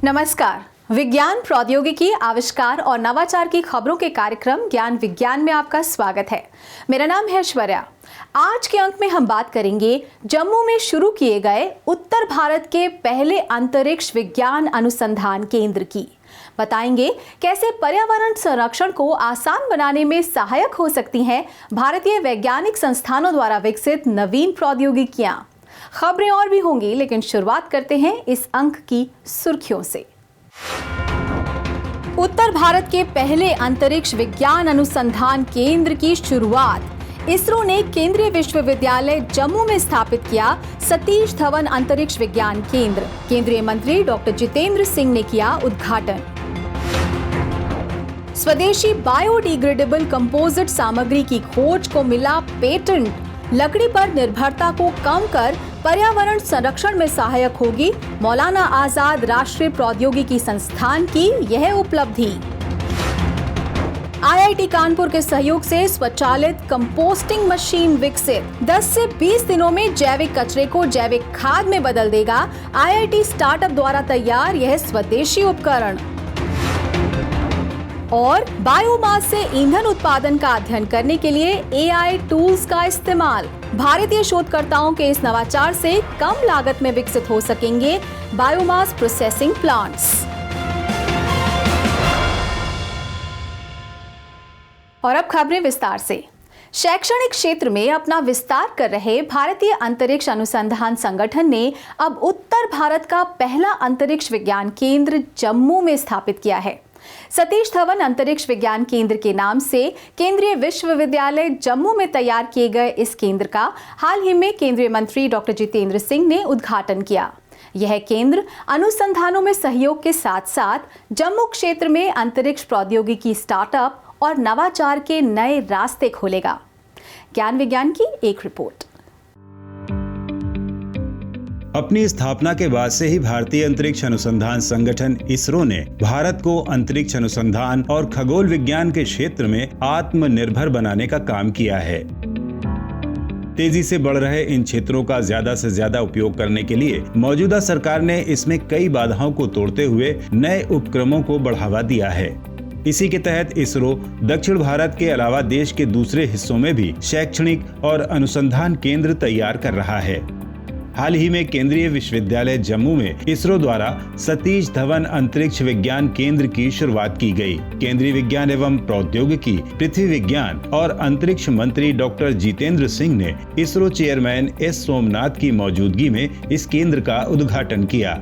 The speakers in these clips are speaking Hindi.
नमस्कार। विज्ञान, प्रौद्योगिकी, आविष्कार और नवाचार की खबरों के कार्यक्रम ज्ञान विज्ञान में आपका स्वागत है। मेरा नाम है ऐश्वर्या। आज के अंक में हम बात करेंगे जम्मू में शुरू किए गए उत्तर भारत के पहले अंतरिक्ष विज्ञान अनुसंधान केंद्र की। बताएंगे कैसे पर्यावरण संरक्षण को आसान बनाने में सहायक हो सकती हैं भारतीय वैज्ञानिक संस्थानों द्वारा विकसित नवीन प्रौद्योगिकियां। खबरें और भी होंगी, लेकिन शुरुआत करते हैं इस अंक की सुर्खियों से। उत्तर भारत के पहले अंतरिक्ष विज्ञान अनुसंधान केंद्र की शुरुआत इसरो ने केंद्रीय विश्वविद्यालय जम्मू में स्थापित किया। सतीश धवन अंतरिक्ष विज्ञान केंद्र, केंद्रीय मंत्री डॉक्टर जितेंद्र सिंह ने किया उद्घाटन। स्वदेशी बायोडिग्रेडेबल कंपोजिट सामग्री की खोज को मिला पेटेंट। लकड़ी पर निर्भरता को कम कर पर्यावरण संरक्षण में सहायक होगी मौलाना आजाद राष्ट्रीय प्रौद्योगिकी संस्थान की यह उपलब्धि। आईआईटी कानपुर के सहयोग से स्वचालित कंपोस्टिंग मशीन विकसित। 10 से 20 दिनों में जैविक कचरे को जैविक खाद में बदल देगा आईआईटी स्टार्टअप द्वारा तैयार यह स्वदेशी उपकरण। और बायोमास से ईंधन उत्पादन का अध्ययन करने के लिए एआई टूल्स का इस्तेमाल। भारतीय शोधकर्ताओं के इस नवाचार से कम लागत में विकसित हो सकेंगे बायोमास प्रोसेसिंग प्लांट्स। और अब खबरें विस्तार से। शैक्षणिक क्षेत्र में अपना विस्तार कर रहे भारतीय अंतरिक्ष अनुसंधान संगठन ने अब उत्तर भारत का पहला अंतरिक्ष विज्ञान केंद्र जम्मू में स्थापित किया है। सतीश धवन अंतरिक्ष विज्ञान केंद्र के नाम से केंद्रीय विश्वविद्यालय जम्मू में तैयार किए गए इस केंद्र का हाल ही में केंद्रीय मंत्री डॉक्टर जितेंद्र सिंह ने उद्घाटन किया। यह केंद्र अनुसंधानों में सहयोग के साथ साथ जम्मू क्षेत्र में अंतरिक्ष प्रौद्योगिकी स्टार्टअप और नवाचार के नए रास्ते खोलेगा। ज्ञान विज्ञान की एक रिपोर्ट। अपनी स्थापना के बाद से ही भारतीय अंतरिक्ष अनुसंधान संगठन इसरो ने भारत को अंतरिक्ष अनुसंधान और खगोल विज्ञान के क्षेत्र में आत्मनिर्भर बनाने का काम किया है। तेजी से बढ़ रहे इन क्षेत्रों का ज्यादा से ज्यादा उपयोग करने के लिए मौजूदा सरकार ने इसमें कई बाधाओं को तोड़ते हुए नए उपक्रमों को बढ़ावा दिया है। इसी के तहत इसरो दक्षिण भारत के अलावा देश के दूसरे हिस्सों में भी शैक्षणिक और अनुसंधान केंद्र तैयार कर रहा है। हाल ही में केंद्रीय विश्वविद्यालय जम्मू में इसरो द्वारा सतीश धवन अंतरिक्ष विज्ञान केंद्र की शुरुआत की गई। केंद्रीय विज्ञान एवं प्रौद्योगिकी, पृथ्वी विज्ञान और अंतरिक्ष मंत्री डॉक्टर जितेंद्र सिंह ने इसरो चेयरमैन एस सोमनाथ की मौजूदगी में इस केंद्र का उद्घाटन किया।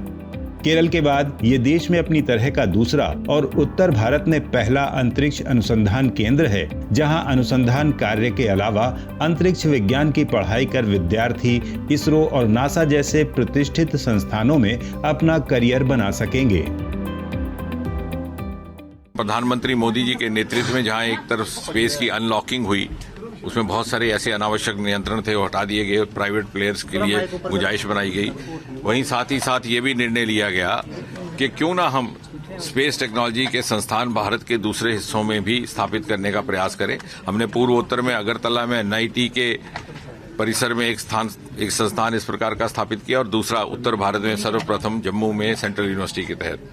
केरल के बाद ये देश में अपनी तरह का दूसरा और उत्तर भारत में पहला अंतरिक्ष अनुसंधान केंद्र है, जहां अनुसंधान कार्य के अलावा अंतरिक्ष विज्ञान की पढ़ाई कर विद्यार्थी इसरो और नासा जैसे प्रतिष्ठित संस्थानों में अपना करियर बना सकेंगे। प्रधानमंत्री मोदी जी के नेतृत्व में जहां एक तरफ स्पेस की अनलॉकिंग हुई, उसमें बहुत सारे ऐसे अनावश्यक नियंत्रण थे वो हटा दिए गए, प्राइवेट प्लेयर्स के लिए गुंजाइश बनाई गई। वहीं साथ ही साथ ये भी निर्णय लिया गया कि क्यों ना हम स्पेस टेक्नोलॉजी के संस्थान भारत के दूसरे हिस्सों में भी स्थापित करने का प्रयास करें। हमने पूर्वोत्तर में अगरतला में एनआईटी के परिसर में एक संस्थान इस प्रकार का स्थापित किया और दूसरा उत्तर भारत में सर्वप्रथम जम्मू में सेंट्रल यूनिवर्सिटी के तहत।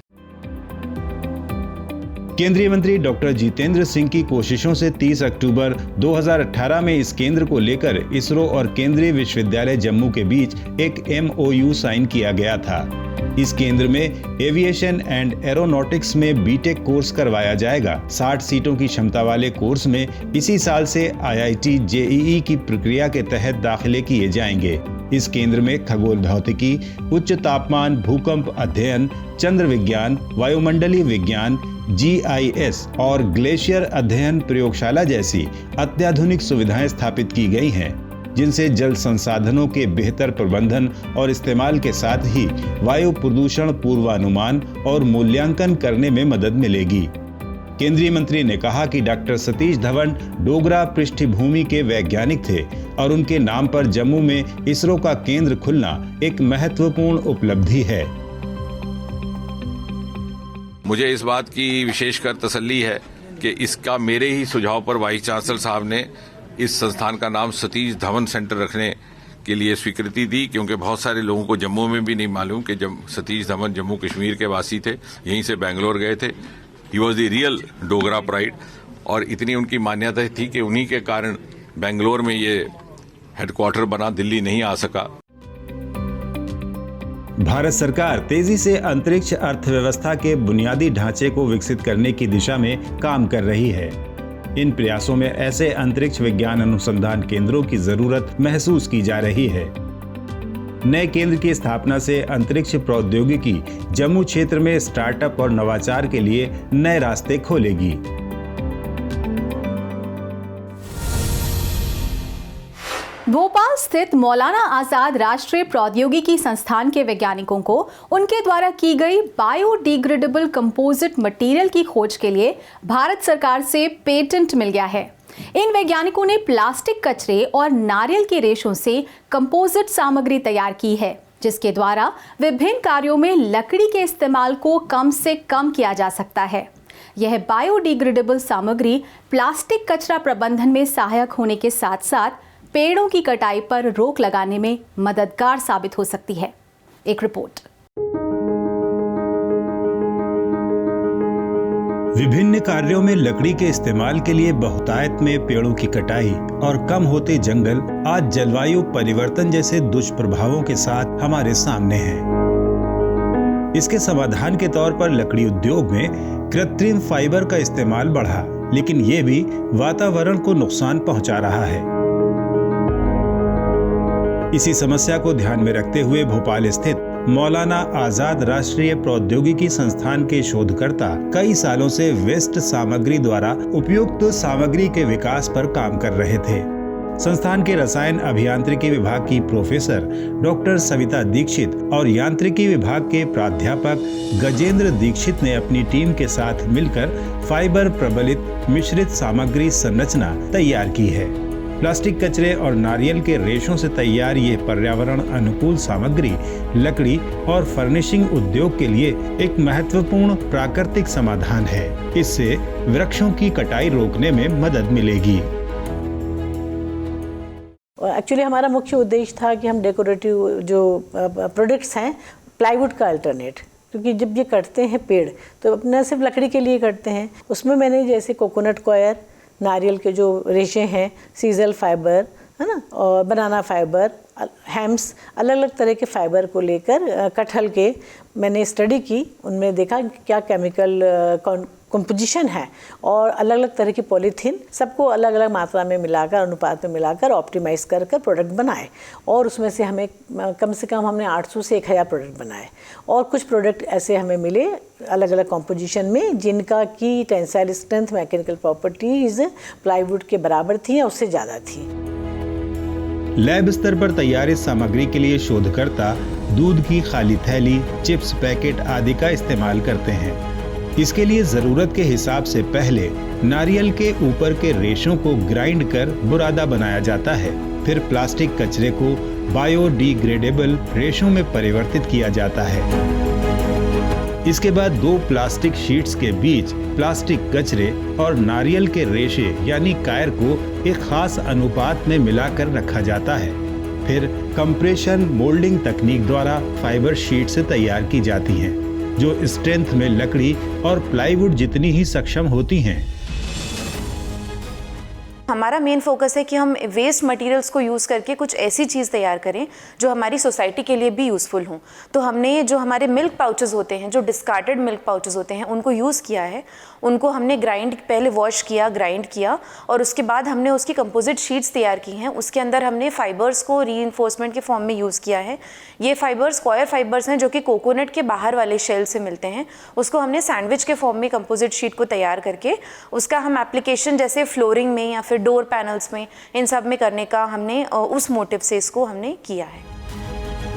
केंद्रीय मंत्री डॉक्टर जितेंद्र सिंह की कोशिशों से 30 अक्टूबर 2018 में इस केंद्र को लेकर इसरो और केंद्रीय विश्वविद्यालय जम्मू के बीच एक MOU साइन किया गया था। इस केंद्र में एविएशन एंड एरोनॉटिक्स में बीटेक कोर्स करवाया जाएगा। 60 सीटों की क्षमता वाले कोर्स में इसी साल से IIT JEE की प्रक्रिया के तहत दाखिले किए जाएंगे। इस केंद्र में खगोल भौतिकी, उच्च तापमान भूकंप अध्ययन, चंद्र विज्ञान, वायुमंडलीय विज्ञान, GIS और ग्लेशियर अध्ययन प्रयोगशाला जैसी अत्याधुनिक सुविधाएं स्थापित की गई हैं, जिनसे जल संसाधनों के बेहतर प्रबंधन और इस्तेमाल के साथ ही वायु प्रदूषण पूर्वानुमान और मूल्यांकन करने में मदद मिलेगी। केंद्रीय मंत्री ने कहा कि डॉक्टर सतीश धवन डोगरा पृष्ठभूमि के वैज्ञानिक थे और उनके नाम पर जम्मू में इसरो का केंद्र खुलना एक महत्वपूर्ण उपलब्धि है। मुझे इस बात की विशेषकर तसल्ली है कि इसका मेरे ही सुझाव पर वाइस चांसलर साहब ने इस संस्थान का नाम सतीश धवन सेंटर रखने के लिए स्वीकृति दी, क्योंकि बहुत सारे लोगों को जम्मू में भी नहीं मालूम कि जब सतीश धवन जम्मू कश्मीर के वासी थे, यहीं से बेंगलोर गए थे। He was the real Dogra pride, और इतनी उनकी मान्यता थी कि उन्हीं के कारण बेंगलोर में ये हेडक्वार्टर बना, दिल्ली नहीं आ सका। भारत सरकार तेजी से अंतरिक्ष अर्थव्यवस्था के बुनियादी ढांचे को विकसित करने की दिशा में काम कर रही है। इन प्रयासों में ऐसे अंतरिक्ष विज्ञान अनुसंधान केंद्रों की जरूरत महसूस की जा रही है। नए केंद्र की स्थापना से अंतरिक्ष प्रौद्योगिकी जम्मू क्षेत्र में स्टार्टअप और नवाचार के लिए नए रास्ते खोलेगी। भोपाल स्थित मौलाना आजाद राष्ट्रीय प्रौद्योगिकी संस्थान के वैज्ञानिकों को उनके द्वारा की गई बायोडिग्रेडेबल कंपोजिट मटेरियल की खोज के लिए भारत सरकार से पेटेंट मिल गया है। इन वैज्ञानिकों ने प्लास्टिक कचरे और नारियल के रेशों से कंपोजिट सामग्री तैयार की है, जिसके द्वारा विभिन्न कार्यों में लकड़ी के इस्तेमाल को कम से कम किया जा सकता है। यह बायोडिग्रेडेबल सामग्री प्लास्टिक कचरा प्रबंधन में सहायक होने के साथ साथ पेड़ों की कटाई पर रोक लगाने में मददगार साबित हो सकती है। एक रिपोर्ट। विभिन्न कार्यों में लकड़ी के इस्तेमाल के लिए बहुतायत में पेड़ों की कटाई और कम होते जंगल आज जलवायु परिवर्तन जैसे दुष्प्रभावों के साथ हमारे सामने हैं। इसके समाधान के तौर पर लकड़ी उद्योग में कृत्रिम फाइबर का इस्तेमाल बढ़ा, लेकिन ये भी वातावरण को नुकसान पहुंचा रहा है। इसी समस्या को ध्यान में रखते हुए भोपाल स्थित मौलाना आजाद राष्ट्रीय प्रौद्योगिकी संस्थान के शोधकर्ता कई सालों से वेस्ट सामग्री द्वारा उपयुक्त सामग्री के विकास पर काम कर रहे थे। संस्थान के रसायन अभियांत्रिकी विभाग की प्रोफेसर डॉक्टर सविता दीक्षित और यांत्रिकी विभाग के प्राध्यापक गजेंद्र दीक्षित ने अपनी टीम के साथ मिलकर फाइबर प्रबलित मिश्रित सामग्री संरचना तैयार की है। प्लास्टिक कचरे और नारियल के रेशों से तैयार ये पर्यावरण अनुकूल सामग्री लकड़ी और फर्निशिंग उद्योग के लिए एक महत्वपूर्ण प्राकृतिक समाधान है। इससे वृक्षों की कटाई रोकने में मदद मिलेगी। एक्चुअली हमारा मुख्य उद्देश्य था कि हम डेकोरेटिव जो प्रोडक्ट्स हैं प्लाईवुड का अल्टरनेट, क्योंकि जब ये कटते हैं पेड़ तो न सिर्फ लकड़ी के लिए कटते हैं, उसमें मैंने जैसे कोकोनट कॉयर, नारियल के जो रेशे हैं, सीजल फाइबर है ना, और बनाना फाइबर, हैम्स, अलग अलग तरह के फाइबर को लेकर कटहल के मैंने स्टडी की। उनमें देखा क्या केमिकल कंपोजिशन है और अलग अलग तरह की पॉलीथीन, सबको अलग अलग मात्रा में मिलाकर, अनुपात में मिलाकर ऑप्टिमाइज़ कर प्रोडक्ट बनाए। और उसमें से हमें कम से कम हमने 800 से 1000 प्रोडक्ट बनाए। और कुछ प्रोडक्ट ऐसे हमें मिले अलग अलग कंपोजिशन में, जिनका की tensile strength, mechanical properties plywood के बराबर थी या उससे ज़्यादा थी। लैब स्तर पर तैयार इस सामग्री के लिए शोधकर्ता दूध की खाली थैली, चिप्स पैकेट आदि का इस्तेमाल करते हैं। इसके लिए जरूरत के हिसाब से पहले नारियल के ऊपर के रेशों को ग्राइंड कर बुरादा बनाया जाता है। फिर प्लास्टिक कचरे को बायोडिग्रेडेबल रेशों में परिवर्तित किया जाता है। इसके बाद 2 प्लास्टिक शीट्स के बीच प्लास्टिक कचरे और नारियल के रेशे यानी कायर को एक खास अनुपात में मिलाकर रखा जाता है। फिर कंप्रेशन मोल्डिंग तकनीक द्वारा फाइबर शीट से तैयार की जाती हैं, जो स्ट्रेंथ में लकड़ी और प्लाईवुड जितनी ही सक्षम होती हैं। हमारा मेन फोकस है कि हम वेस्ट मटेरियल्स को यूज़ करके कुछ ऐसी चीज़ तैयार करें जो हमारी सोसाइटी के लिए भी यूज़फुल हों। तो हमने जो हमारे मिल्क पाउचेस होते हैं, जो डिस्कार्डेड मिल्क पाउचेस होते हैं, उनको यूज़ किया है। उनको हमने पहले वॉश किया, ग्राइंड किया, और उसके बाद हमने उसकी कंपोजिट शीट्स तैयार की हैं। उसके अंदर हमने फाइबर्स को रीइंफोर्समेंट के फॉर्म में यूज़ किया है। ये फाइबर्स कॉयर फाइबर्स हैं जो कि कोकोनट के बाहर वाले शेल से मिलते हैं। उसको हमने सैंडविच के फॉर्म में कंपोजिट शीट को तैयार करके उसका हम एप्लीकेशन जैसे फ्लोरिंग में या फिर डोर पैनल्स में, इन सब में करने का हमने उस मोटिव से इसको हमने किया है।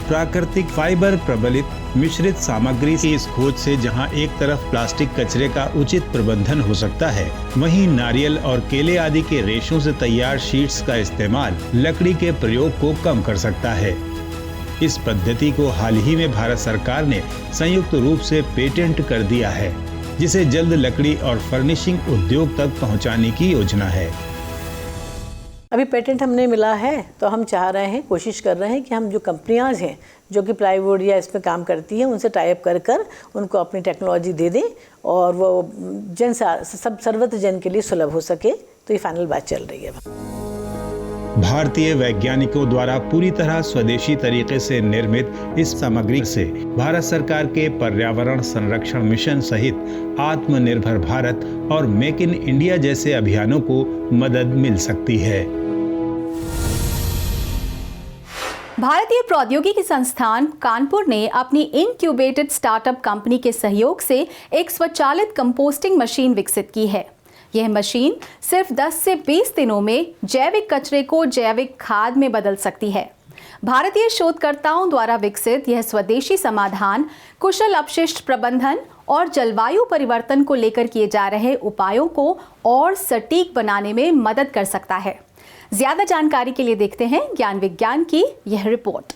प्राकृतिक फाइबर प्रबलित मिश्रित सामग्री की इस खोज से जहां एक तरफ प्लास्टिक कचरे का उचित प्रबंधन हो सकता है, वहीं नारियल और केले आदि के रेशों से तैयार शीट्स का इस्तेमाल लकड़ी के प्रयोग को कम कर सकता है। इस पद्धति को हाल ही में भारत सरकार ने संयुक्त रूप से पेटेंट कर दिया है, जिसे जल्द लकड़ी और फर्निशिंग उद्योग तक पहुंचाने की योजना है। अभी पेटेंट हमने मिला है तो हम चाह रहे हैं, कोशिश कर रहे हैं कि हम जो कंपनियां हैं जो कि प्लाईवुड या इसमें काम करती हैं उनसे टाई अप कर उनको अपनी टेक्नोलॉजी दे दें और वो सब सर्वत्र जन के लिए सुलभ हो सके। तो ये फाइनल बात चल रही है। भारतीय वैज्ञानिकों द्वारा पूरी तरह स्वदेशी तरीके से निर्मित इस सामग्री से भारत सरकार के पर्यावरण संरक्षण मिशन सहित आत्मनिर्भर भारत और मेक इन इंडिया जैसे अभियानों को मदद मिल सकती है। भारतीय प्रौद्योगिकी संस्थान कानपुर ने अपनी इनक्यूबेटेड स्टार्टअप कंपनी के सहयोग से एक स्वचालित कंपोस्टिंग मशीन विकसित की है। यह मशीन सिर्फ 10 से 20 दिनों में जैविक कचरे को जैविक खाद में बदल सकती है। भारतीय शोधकर्ताओं द्वारा विकसित यह स्वदेशी समाधान कुशल अपशिष्ट प्रबंधन और जलवायु परिवर्तन को लेकर किए जा रहे उपायों को और सटीक बनाने में मदद कर सकता है। ज्यादा जानकारी के लिए देखते हैं ज्ञान विज्ञान की यह रिपोर्ट।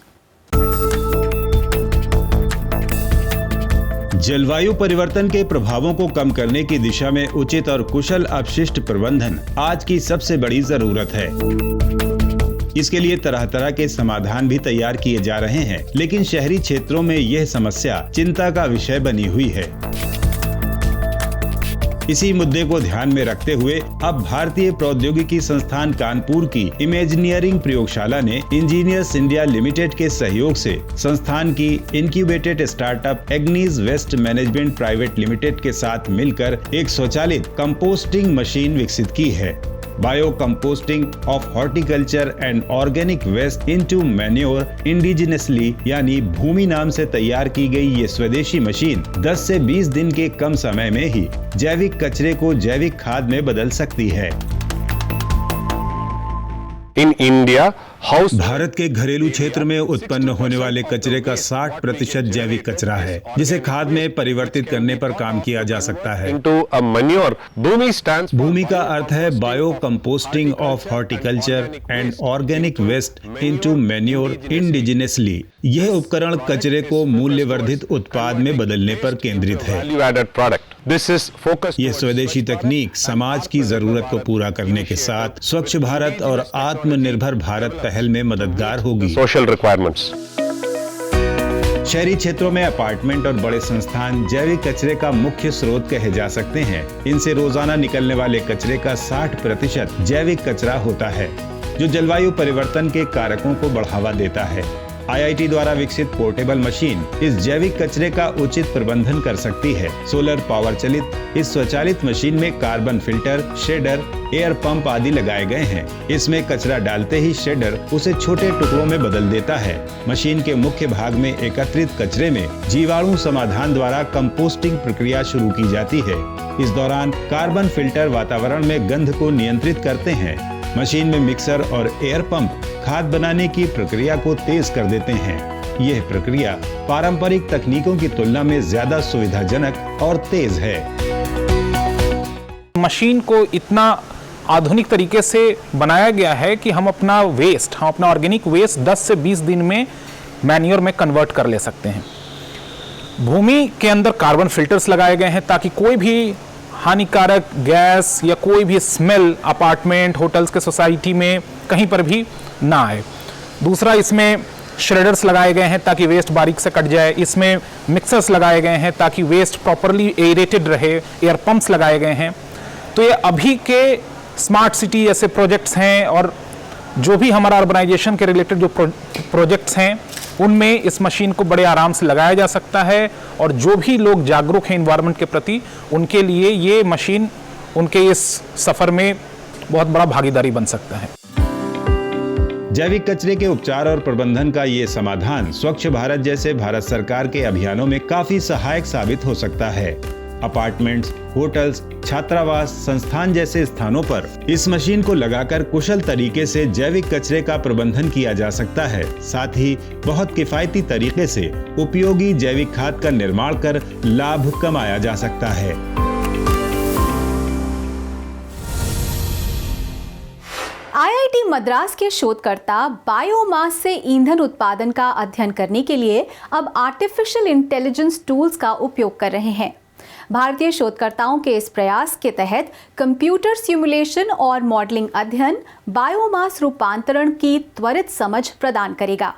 जलवायु परिवर्तन के प्रभावों को कम करने की दिशा में उचित और कुशल अपशिष्ट प्रबंधन आज की सबसे बड़ी जरूरत है। इसके लिए तरह तरह के समाधान भी तैयार किए जा रहे हैं, लेकिन शहरी क्षेत्रों में यह समस्या चिंता का विषय बनी हुई है। इसी मुद्दे को ध्यान में रखते हुए अब भारतीय प्रौद्योगिकी संस्थान कानपुर की इमेजिनियरिंग प्रयोगशाला ने इंजीनियर्स इंडिया लिमिटेड के सहयोग से संस्थान की इनक्यूबेटेड स्टार्टअप एग्नीज वेस्ट मैनेजमेंट प्राइवेट लिमिटेड के साथ मिलकर एक स्वचालित कंपोस्टिंग मशीन विकसित की है। Bio composting of horticulture and organic waste into manure indigenously यानी भूमि नाम से तैयार की गई ये स्वदेशी मशीन 10 से 20 दिन के कम समय में ही जैविक कचरे को जैविक खाद में बदल सकती है। इन इंडिया हाउस भारत के घरेलू क्षेत्र में उत्पन्न होने वाले कचरे का 60% जैविक कचरा है, जिसे खाद में परिवर्तित करने पर काम किया जा सकता है। Into a manure. भूमि का अर्थ है bio composting of horticulture and organic waste into manure indigenously. यह उपकरण कचरे को मूल्यवर्धित उत्पाद में बदलने पर केंद्रित है। Value added product. This is focus. ये स्वदेशी तकनीक समाज की जरूरत को पूरा करने के साथ स्वच्छ भारत और आत्मनिर्भर भारत पहल में मददगार होगी। Social requirements. शहरी क्षेत्रों में अपार्टमेंट और बड़े संस्थान जैविक कचरे का मुख्य स्रोत कहे जा सकते हैं। इनसे रोजाना निकलने वाले कचरे का 60% जैविक कचरा होता है, जो जलवायु परिवर्तन के कारकों को बढ़ावा देता है। IIT द्वारा विकसित पोर्टेबल मशीन इस जैविक कचरे का उचित प्रबंधन कर सकती है। सोलर पावर चलित इस स्वचालित मशीन में carbon filter, shader, air pump आदि लगाए गए हैं। इसमें कचरा डालते ही शेडर उसे छोटे टुकड़ों में बदल देता है। मशीन के मुख्य भाग में एकत्रित कचरे में जीवाणु समाधान द्वारा कंपोस्टिंग प्रक्रिया शुरू की जाती है। इस दौरान कार्बन फिल्टर वातावरण में गंध को नियंत्रित करते हैं। मशीन में मिक्सर और एयर पंप खाद बनाने की प्रक्रिया को तेज कर देते हैं। यह प्रक्रिया पारंपरिक तकनीकों की तुलना में ज्यादा सुविधाजनक और तेज है। मशीन को इतना आधुनिक तरीके से बनाया गया है कि हम अपना ऑर्गेनिक वेस्ट 10 से 20 दिन में मैन्योर में कन्वर्ट कर ले सकते हैं। भूमि के अंदर कार्बन फिल्टर्स लगाए गए हैं ताकि कोई भी हानिकारक गैस या कोई भी स्मेल अपार्टमेंट, होटल्स के सोसाइटी में कहीं पर भी ना आए। दूसरा, इसमें श्रेडर्स लगाए गए हैं ताकि वेस्ट बारीक से कट जाए। इसमें मिक्सर्स लगाए गए हैं ताकि वेस्ट प्रॉपरली एरेटेड रहे। एयर पंप्स लगाए गए हैं। तो ये अभी के स्मार्ट सिटी ऐसे प्रोजेक्ट्स हैं और जो भी हमारा अर्बनाइजेशन के रिलेटेड जो प्रोजेक्ट्स हैं उनमें इस मशीन को बड़े आराम से लगाया जा सकता है। और जो भी लोग जागरूक हैं एनवायरनमेंट के प्रति, उनके लिए ये मशीन उनके इस सफर में बहुत बड़ा भागीदारी बन सकता है। जैविक कचरे के उपचार और प्रबंधन का ये समाधान स्वच्छ भारत जैसे भारत सरकार के अभियानों में काफी सहायक साबित हो सकता है। अपार्टमेंट्स, होटल्स, छात्रावास, संस्थान जैसे स्थानों पर इस मशीन को लगाकर कुशल तरीके से जैविक कचरे का प्रबंधन किया जा सकता है। साथ ही बहुत किफायती तरीके से उपयोगी जैविक खाद का निर्माण कर लाभ कमाया जा सकता है। IIT मद्रास के शोधकर्ता बायोमास से ईंधन उत्पादन का अध्ययन करने के लिए अब आर्टिफिशियल इंटेलिजेंस टूल्स का उपयोग कर रहे हैं। भारतीय शोधकर्ताओं के इस प्रयास के तहत कंप्यूटर सिमुलेशन और मॉडलिंग अध्ययन बायोमास रूपांतरण की त्वरित समझ प्रदान करेगा।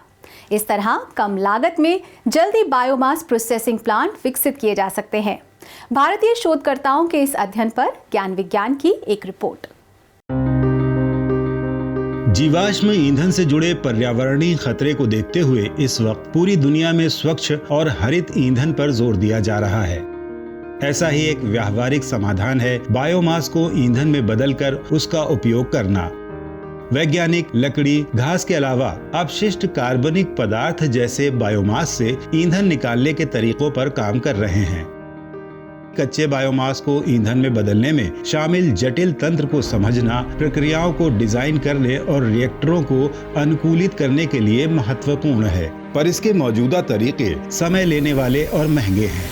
इस तरह कम लागत में जल्दी बायोमास प्रोसेसिंग प्लांट विकसित किए जा सकते हैं। भारतीय शोधकर्ताओं के इस अध्ययन पर ज्ञान विज्ञान की एक रिपोर्ट। जीवाश्म ईंधन से जुड़े पर्यावरणीय खतरे को देखते हुए इस वक्त पूरी दुनिया में स्वच्छ और हरित ईंधन पर जोर दिया जा रहा है। ऐसा ही एक व्यावहारिक समाधान है बायोमास को ईंधन में बदलकर उसका उपयोग करना। वैज्ञानिक लकड़ी, घास के अलावा अपशिष्ट कार्बनिक पदार्थ जैसे बायोमास से ईंधन निकालने के तरीकों पर काम कर रहे हैं। कच्चे बायोमास को ईंधन में बदलने में शामिल जटिल तंत्र को समझना, प्रक्रियाओं को डिजाइन करने और रिएक्टरों को अनुकूलित करने के लिए महत्वपूर्ण है, पर इसके मौजूदा तरीके समय लेने वाले और महंगे हैं।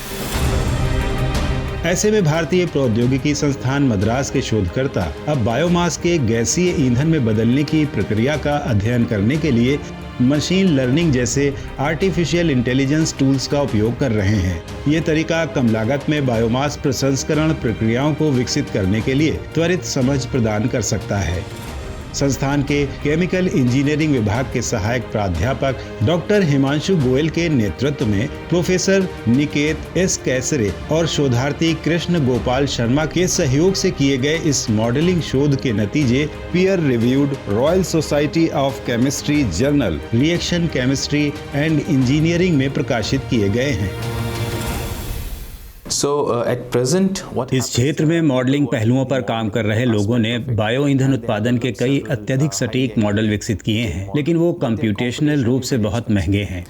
ऐसे में भारतीय प्रौद्योगिकी संस्थान मद्रास के शोधकर्ता अब बायोमास के गैसीय ईंधन में बदलने की प्रक्रिया का अध्ययन करने के लिए मशीन लर्निंग जैसे आर्टिफिशियल इंटेलिजेंस टूल्स का उपयोग कर रहे हैं। ये तरीका कम लागत में बायोमास प्रसंस्करण प्रक्रियाओं को विकसित करने के लिए त्वरित समझ प्रदान कर सकता है। संस्थान के केमिकल इंजीनियरिंग विभाग के सहायक प्राध्यापक डॉक्टर हिमांशु गोयल के नेतृत्व में प्रोफेसर निकेत एस कैसरे और शोधार्थी कृष्ण गोपाल शर्मा के सहयोग से किए गए इस मॉडलिंग शोध के नतीजे peer reviewed royal society of chemistry journal reaction chemistry and engineering में प्रकाशित किए गए हैं। इस क्षेत्र में मॉडलिंग पहलुओं पर काम कर रहे लोगों ने बायो ईंधन उत्पादन के कई अत्यधिक सटीक मॉडल विकसित किए हैं, लेकिन वो कंप्यूटेशनल रूप से बहुत महंगे हैं।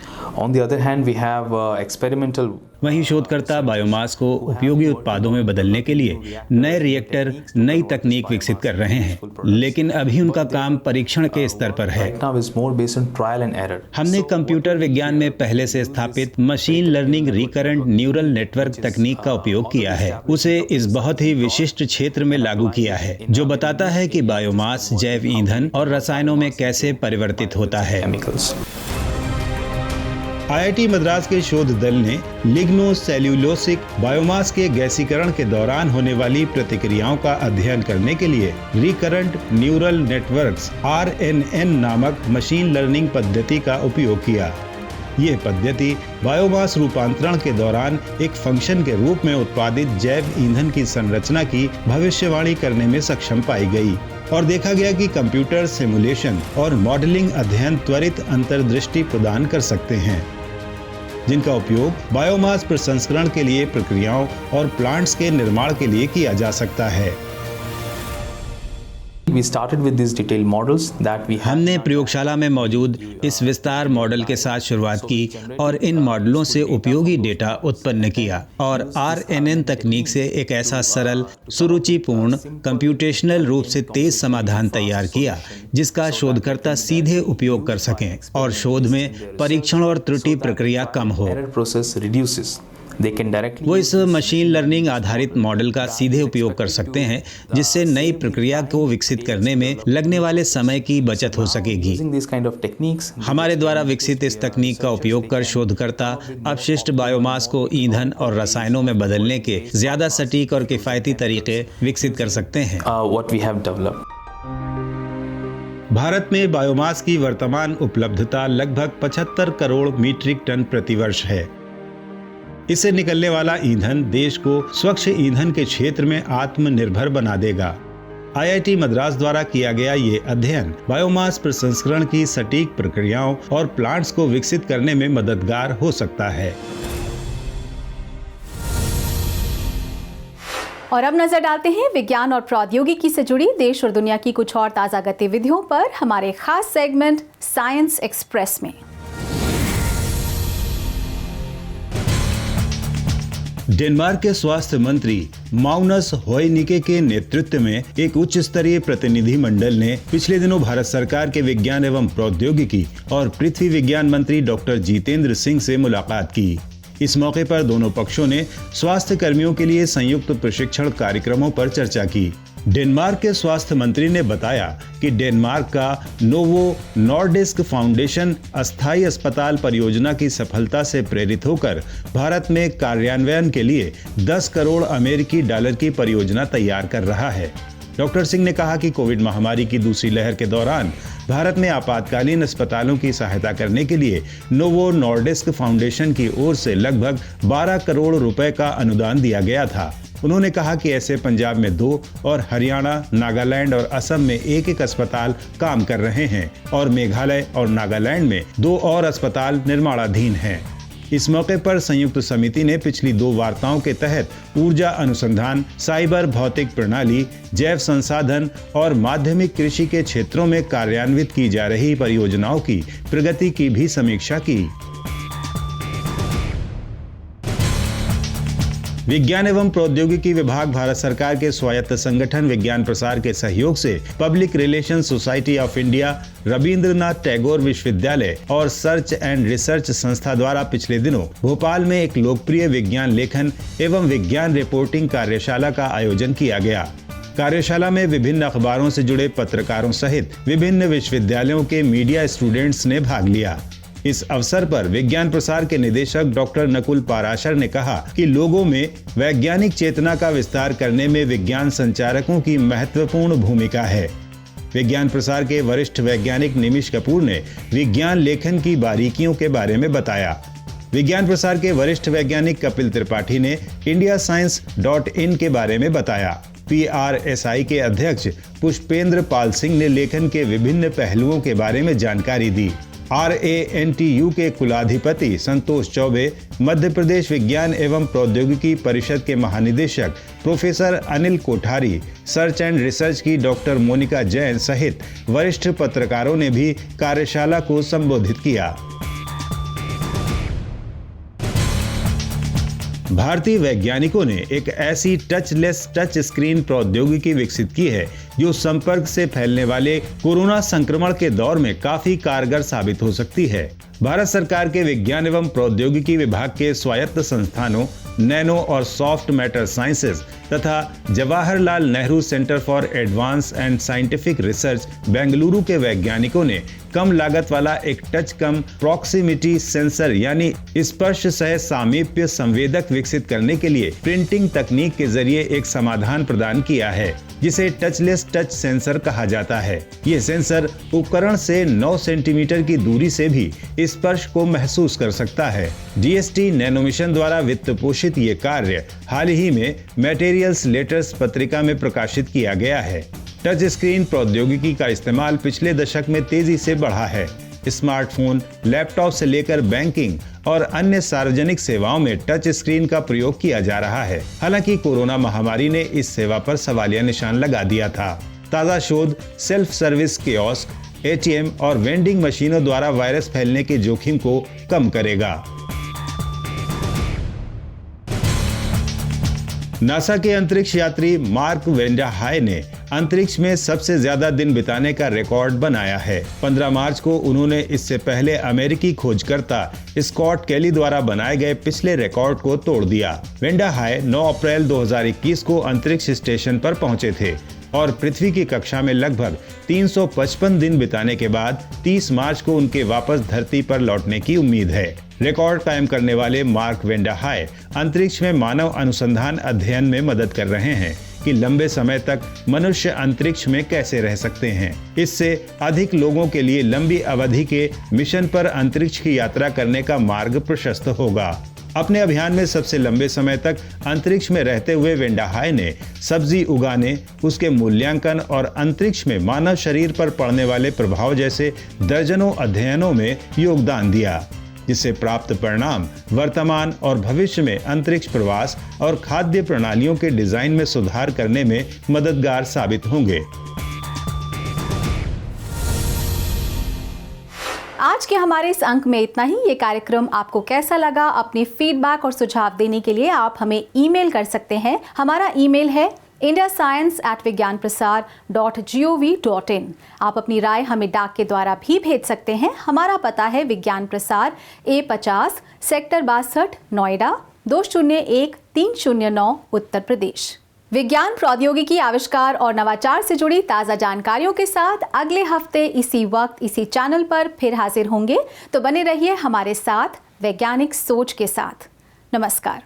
वहीं शोधकर्ता बायोमास को उपयोगी उत्पादों में बदलने के लिए नए रिएक्टर, नई तकनीक विकसित कर रहे हैं, लेकिन अभी उनका काम परीक्षण के स्तर पर है। हमने कंप्यूटर विज्ञान में पहले से स्थापित machine learning recurrent neural network तकनीक का उपयोग किया है, उसे इस बहुत ही विशिष्ट क्षेत्र में लागू किया है, जो बताता है कि बायोमास जैव ईंधन और रसायनों में कैसे परिवर्तित होता है। आईआईटी मद्रास के शोध दल ने लिग्नोसेल्यूलोसिक बायोमास के गैसीकरण के दौरान होने वाली प्रतिक्रियाओं का अध्ययन करने के लिए रिकरेंट न्यूरल नेटवर्क्स RNN नामक मशीन लर्निंग पद्धति का उपयोग किया। ये पद्धति बायोमास रूपांतरण के दौरान एक फंक्शन के रूप में उत्पादित जैव ईंधन की संरचना की भविष्यवाणी करने में सक्षम पाई गई और देखा गया कि कंप्यूटर सिमुलेशन और मॉडलिंग अध्ययन त्वरित अंतर्दृष्टि प्रदान कर सकते हैं, जिनका उपयोग बायोमास प्रसंस्करण के लिए प्रक्रियाओं और प्लांट्स के निर्माण के लिए किया जा सकता है। हमने प्रयोगशाला में मौजूद इस विस्तार मॉडल के साथ शुरुआत की और इन मॉडलों से उपयोगी डेटा उत्पन्न किया और RNN तकनीक से एक ऐसा सरल, सुरुचिपूर्ण, कंप्यूटेशनल रूप से तेज समाधान तैयार किया जिसका शोधकर्ता सीधे उपयोग कर सकें और शोध में परीक्षण और त्रुटि प्रक्रिया कम हो। वो इस मशीन लर्निंग आधारित मॉडल का सीधे उपयोग कर सकते हैं, जिससे नई प्रक्रिया को विकसित करने में लगने वाले समय की बचत हो सकेगी। हमारे द्वारा विकसित इस तकनीक का उपयोग कर शोधकर्ता अपशिष्ट बायोमास को ईंधन और रसायनों में बदलने के ज्यादा सटीक और किफायती तरीके विकसित कर सकते हैं। भारत में बायोमास की वर्तमान उपलब्धता लगभग 75 करोड़ मीट्रिक टन प्रतिवर्ष है। इससे निकलने वाला ईंधन देश को स्वच्छ ईंधन के क्षेत्र में आत्मनिर्भर बना देगा। आईआईटी मद्रास द्वारा किया गया ये अध्ययन बायोमास प्रसंस्करण की सटीक प्रक्रियाओं और प्लांट्स को विकसित करने में मददगार हो सकता है। और अब नजर डालते हैं विज्ञान और प्रौद्योगिकी से जुड़ी देश और दुनिया की कुछ और ताजा गतिविधियों पर हमारे खास सेगमेंट साइंस एक्सप्रेस में। डेनमार्क के स्वास्थ्य मंत्री माउनस होयनिके के नेतृत्व में एक उच्च स्तरीय प्रतिनिधि मंडल ने पिछले दिनों भारत सरकार के विज्ञान एवं प्रौद्योगिकी और पृथ्वी विज्ञान मंत्री डॉक्टर जितेंद्र सिंह से मुलाकात की। इस मौके पर दोनों पक्षों ने स्वास्थ्य कर्मियों के लिए संयुक्त प्रशिक्षण कार्यक्रमों पर चर्चा की। डेनमार्क के स्वास्थ्य मंत्री ने बताया कि डेनमार्क का नोवो नॉर्डिस्क फाउंडेशन अस्थायी अस्पताल परियोजना की सफलता से प्रेरित होकर भारत में कार्यान्वयन के लिए 10 करोड़ अमेरिकी डॉलर की परियोजना तैयार कर रहा है। डॉक्टर सिंह ने कहा कि कोविड महामारी की दूसरी लहर के दौरान भारत में आपातकालीन अस्पतालों की सहायता करने के लिए नोवो नॉर्डिस्क फाउंडेशन की ओर से लगभग 12 करोड़ रुपए का अनुदान दिया गया था। उन्होंने कहा कि ऐसे पंजाब में 2 और हरियाणा, नागालैंड और असम में 1-1 अस्पताल काम कर रहे हैं और मेघालय और नागालैंड में 2 और अस्पताल निर्माणाधीन हैं। इस मौके पर संयुक्त समिति ने पिछली 2 वार्ताओं के तहत ऊर्जा अनुसंधान, साइबर भौतिक प्रणाली, जैव संसाधन और माध्यमिक कृषि के क्षेत्रों में कार्यान्वित की जा रही परियोजनाओं की प्रगति की भी समीक्षा की। विज्ञान एवं प्रौद्योगिकी विभाग भारत सरकार के स्वायत्त संगठन विज्ञान प्रसार के सहयोग से public relation society of India, Rabindranath Tagore विश्वविद्यालय और सर्च एंड रिसर्च संस्था द्वारा पिछले दिनों भोपाल में एक लोकप्रिय विज्ञान लेखन एवं विज्ञान रिपोर्टिंग कार्यशाला का आयोजन किया गया। कार्यशाला में विभिन्न अखबारों से जुड़े पत्रकारों सहित विभिन्न विश्वविद्यालयों के मीडिया स्टूडेंट्स ने भाग लिया। इस अवसर पर विज्ञान प्रसार के निदेशक डॉक्टर नकुल पाराशर ने कहा कि लोगों में वैज्ञानिक चेतना का विस्तार करने में विज्ञान संचारकों की महत्वपूर्ण भूमिका है। विज्ञान प्रसार के वरिष्ठ वैज्ञानिक निमिष कपूर ने विज्ञान लेखन की बारीकियों के बारे में बताया। विज्ञान प्रसार के वरिष्ठ वैज्ञानिक कपिल त्रिपाठी ने indiascience.in के बारे में बताया। PRSI के अध्यक्ष पुष्पेंद्र पाल सिंह ने लेखन के विभिन्न पहलुओं के बारे में जानकारी दी। RANTU के कुलाधिपति संतोष चौबे, मध्य प्रदेश विज्ञान एवं प्रौद्योगिकी परिषद के महानिदेशक professor Anil Kothari, search and research की डॉक्टर मोनिका जैन सहित वरिष्ठ पत्रकारों ने भी कार्यशाला को संबोधित किया। भारतीय वैज्ञानिकों ने एक ऐसी टचलेस टच स्क्रीन प्रौद्योगिकी विकसित की है जो संपर्क से फैलने वाले कोरोना संक्रमण के दौर में काफी कारगर साबित हो सकती है। भारत सरकार के विज्ञान एवं प्रौद्योगिकी विभाग के स्वायत्त संस्थानों नैनो और सॉफ्ट मैटर साइंसेज तथा Jawaharlal Nehru centre for advance and scientific research Bengaluru के वैज्ञानिकों ने कम लागत वाला एक टच कम प्रॉक्सिमिटी सेंसर यानी स्पर्श सह सामीप्य संवेदक विकसित करने के लिए प्रिंटिंग तकनीक के जरिए एक समाधान प्रदान किया है, जिसे टचलेस टच सेंसर कहा जाता है। ये सेंसर उपकरण से 9 सेंटीमीटर की दूरी से भी स्पर्श को महसूस कर सकता है। DST नैनो मिशन द्वारा वित्त पोषित ये कार्य हाल ही में मटेरियल्स लेटर्स पत्रिका में प्रकाशित किया गया है। टच स्क्रीन प्रौद्योगिकी का इस्तेमाल पिछले दशक में तेजी से बढ़ा है। स्मार्टफोन, लैपटॉप से लेकर बैंकिंग और अन्य सार्वजनिक सेवाओं में टच स्क्रीन का प्रयोग किया जा रहा है। हालांकि कोरोना महामारी ने इस सेवा पर सवालिया निशान लगा दिया था। ताजा शोध सेल्फ सर्विस कियोस्क, ATM और वेंडिंग मशीनों द्वारा वायरस फैलने के जोखिम को कम करेगा। नासा के अंतरिक्ष यात्री मार्क वेंडा हाय ने अंतरिक्ष में सबसे ज्यादा दिन बिताने का रिकॉर्ड बनाया है। 15 मार्च को उन्होंने इससे पहले अमेरिकी खोजकर्ता स्कॉट केली द्वारा बनाए गए पिछले रिकॉर्ड को तोड़ दिया। वेंडा हाय 9 अप्रैल 2021 को अंतरिक्ष स्टेशन पर पहुंचे थे और पृथ्वी की कक्षा में लगभग 355 दिन बिताने के बाद 30 मार्च को उनके वापस धरती पर लौटने की उम्मीद है। रिकॉर्ड कायम करने वाले मार्क वेंडा हाय अंतरिक्ष में मानव अनुसंधान अध्ययन में मदद कर रहे हैं कि लंबे समय तक मनुष्य अंतरिक्ष में कैसे रह सकते हैं। इससे अधिक लोगों के लिए लंबी अवधि के मिशन पर अंतरिक्ष की यात्रा करने का मार्ग प्रशस्त होगा। अपने अभियान में सबसे लंबे समय तक अंतरिक्ष में रहते हुए वेंडा हाय ने सब्जी उगाने, उसके मूल्यांकन और अंतरिक्ष में मानव शरीर पर पड़ने वाले प्रभाव जैसे दर्जनों अध्ययनों में योगदान दिया, जिससे प्राप्त परिणाम वर्तमान और भविष्य में अंतरिक्ष प्रवास और खाद्य प्रणालियों के डिजाइन में सुधार करने में मददगार साबित होंगे। आज के हमारे इस अंक में इतना ही। ये कार्यक्रम आपको कैसा लगा? अपने फीडबैक और सुझाव देने के लिए आप हमें ईमेल कर सकते हैं। हमारा ईमेल है indiascience@vigyanprasar.gov.in। आप अपनी राय हमें डाक के द्वारा भी भेज सकते हैं। हमारा पता है विज्ञान प्रसार A50 सेक्टर 62 नोएडा 201309 उत्तर प्रदेश। विज्ञान प्रौद्योगिकी आविष्कार और नवाचार से जुड़ी ताज़ा जानकारियों के साथ अगले हफ्ते इसी वक्त इसी चैनल पर फिर हाजिर होंगे। तो बने रहिए हमारे साथ वैज्ञानिक सोच के साथ। नमस्कार।